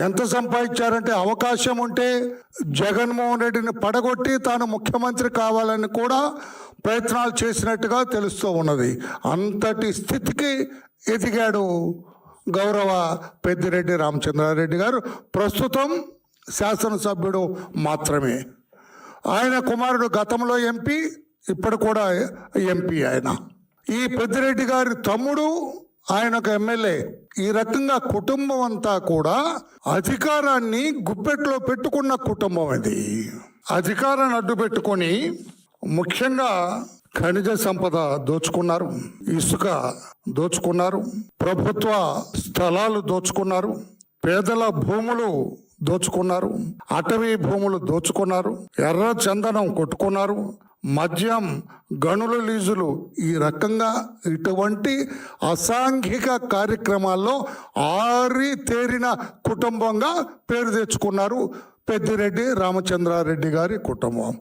ఎంత సంపాదించారంటే అవకాశం ఉంటే జగన్మోహన్ రెడ్డిని పడగొట్టి తాను ముఖ్యమంత్రి కావాలని కూడా ప్రయత్నాలు చేసినట్టుగా తెలుస్తూ ఉన్నది. అంతటి స్థితికి ఎదిగాడు గౌరవ పెద్దిరెడ్డి రామచంద్రారెడ్డి గారు. ప్రస్తుతం శాసనసభ్యుడు మాత్రమే. ఆయన కుమారుడు గతంలో ఎంపీ, ఇప్పుడు కూడా ఎంపీ. ఆయన ఈ పెద్దిరెడ్డి గారి తమ్ముడు ఆయనకు ఎమ్మెల్యే. ఈ రకంగా కుటుంబం అంతా కూడా అధికారాన్ని గుప్పెట్లో పెట్టుకున్న కుటుంబం ఇది. అధికారాన్ని అడ్డు పెట్టుకొని ముఖ్యంగా ఖనిజ సంపద దోచుకున్నారు, ఇసుక దోచుకున్నారు, ప్రభుత్వ స్థలాలు దోచుకున్నారు, పేదల భూములు దోచుకున్నారు, అటవీ భూములు దోచుకున్నారు, ఎర్ర చందనం కొట్టుకున్నారు, మద్యం, గనుల లీజులు, ఈ రకంగా ఇటువంటి అసాంఘిక కార్యక్రమాల్లో ఆరి తేరిన కుటుంబంగా పేరు తెచ్చుకున్నారు పెద్దిరెడ్డి రామచంద్రారెడ్డి గారి కుటుంబం.